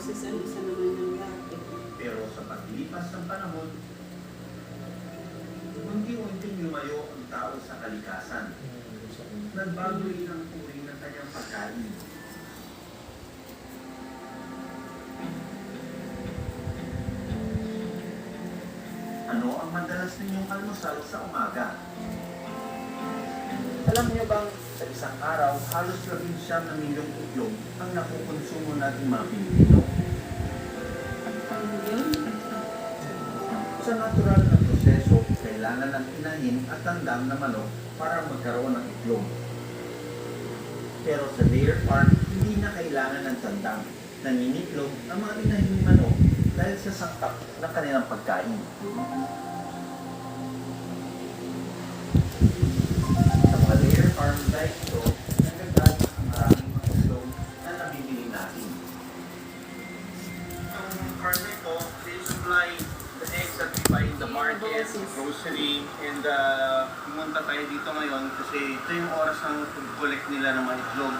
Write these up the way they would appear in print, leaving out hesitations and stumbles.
kasi sa isa naman ng laki. Pero sa paglipas ng panahon, unti-unting lumayo ang tao sa kalikasan. Nagbago rin ang uri ng kanyang pagkain. Ano ang madalas ninyong almusal sa umaga? Alam niyo bang sa isang araw, halos 19 milyong itlog ang nakukonsumo nating mga Pilipino? Ano yun? Sa natural na proseso, kailangan ng inahin at tandang na manok para magkaroon ng itlog. Pero sa layer farm, hindi na kailangan ng tandang. Naninitlog ang mga inahing manok dahil sa sangkap ng kanilang pagkain. Sa mga layer farm dahil ito, nagagad ang maraming mga itlog na nabibili natin. Ang farm nito, they supply the eggs that we buy in the market, grocery, and pumunta tayo dito ngayon kasi ito yung oras ng pag-collect nila ng mga itlog.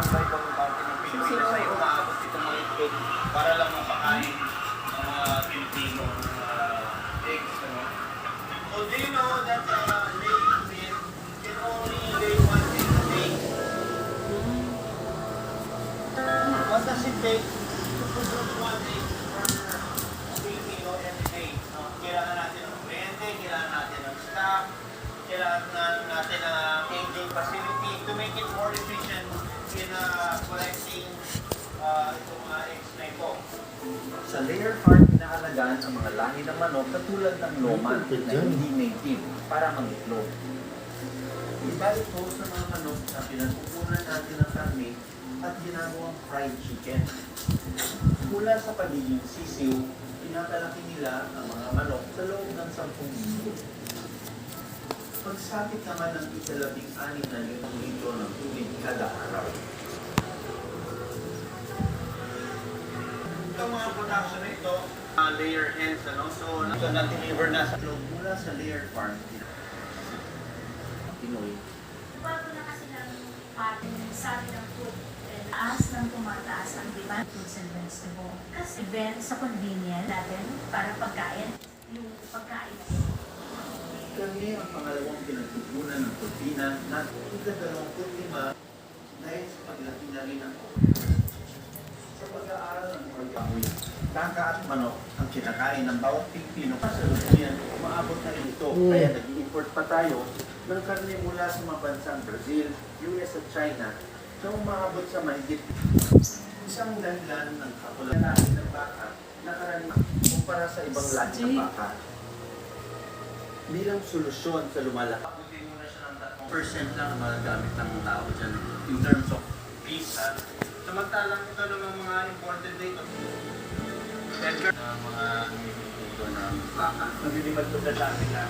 Sa ibang parte ng Pilipinas ay umaabot itong mga itlog para lang mapakain ng mga Pilipino eggs. Ano? So do you know that laying hen can only lay one egg a day? What does it take to produce one egg per Filipino every day? Kailangan natin ng kuryente, kailangan natin ng stock, kailangan natin ng aging facility to make it more efficient in collecting itong mga eggs na ito. Sa layer farm, inaalagaan ang mga lahi ng manok katulad ng loman na hindi native para mangitlog. Iba ito sa mga manok na pinagkukunan natin ng karne at ginagawang fried chicken. Mula sa pagiging sisiw, pinakalaki nila ang mga manok sa loob ng 10 minuto. Pagsapit naman ng 16 na litro ng tubig kada araw. Itong mga production na ito, layer hens, ano? So na-deliver na sa loob mula sa layer farm. Pinoy. Bago na kasi ng ating sabi ng food, taas ng tumataas ang demand fruits and vegetable. Kasi event sa convenience natin para pagkain, yung pagkain. Kami ang pangalawang pinagtutunan ng protina na 25 dahil sa paglaki na rin ako. Sa pag-aaral ng organoid, baka at manok ang kinakain ng bawat Pilipino kasalukuyan, umaabot na rin ito. Kaya nag-i-import pa tayo ng karne mula sa mga bansang Brazil, US at China na umaabot sa mahigit isang dahilan ng kakulangan ng baka na karaniwan kumpara sa ibang lahi ng baka. Bilang solusyon sa lumalaki. Abutin mo na siya ng 3% lang ang magagamit ng tao dyan in terms of fees. Samantalang ito ng mga imported dito. Edgar, mga dito ng baka. Maglilimad po sa amin na.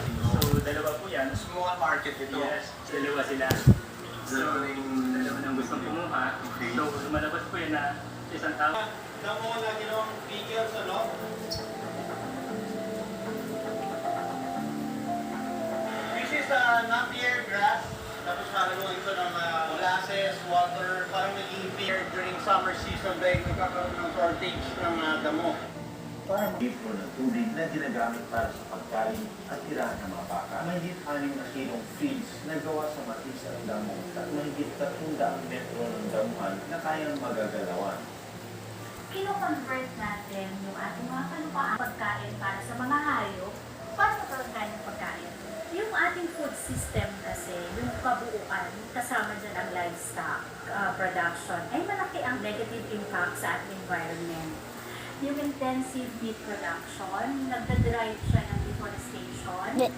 So, dalawa po yan. Small market ito. Yes, dalawa sila. So, dalawa nang gustong kumuha. So, lumalabas po yan na isang tao. Namuha na ginawang figures, ano? This is Napier grass. Tapos nalagyan ito ng molasses, water, parang naging beer during summer season dahil nagkakaroon ng shortage ng damo. Parang tipo ng tubig na ginagamit para sa pagkain at tirahan ng mga baka. Mahigit 6 na kilong feeds na gawa sa matis at damo at mahigit 300 metro ng damuhan na kayang magagalawan. Kino-convert natin yung ating mga kalupaan pagkain para sa mga hayop para magkaroon tayo ng pagkain. Yung ating food system kasi, yung kabuuan, kasama dyan ang livestock production, ay malaki ang negative impact sa ating environment. Yung intensive meat production, nagdadrive siya ng deforestation,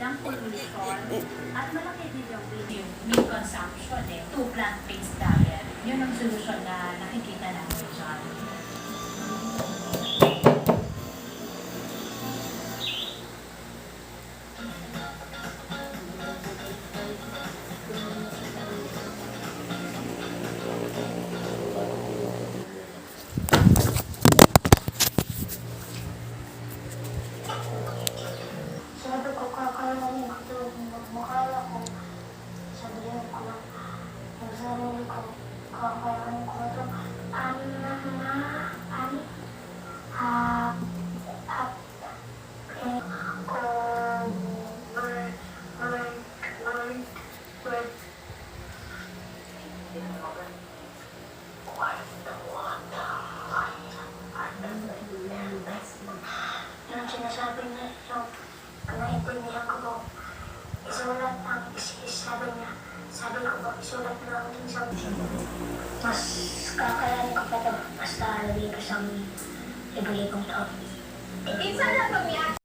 ng pollution, at malaki din yung meat consumption to plant-based diet. Yun ang solusyon na nakikita namin dyan. Sabi ko, kakaroon ko ito, makala ko, sabihin ko, yung sarili ko, kakaroon ko ito, Sabi ko po, isulat na ako dun sa mas kakayanin ko pa ito basta lagay ko sa libong-libong tao. Minsan lang pag may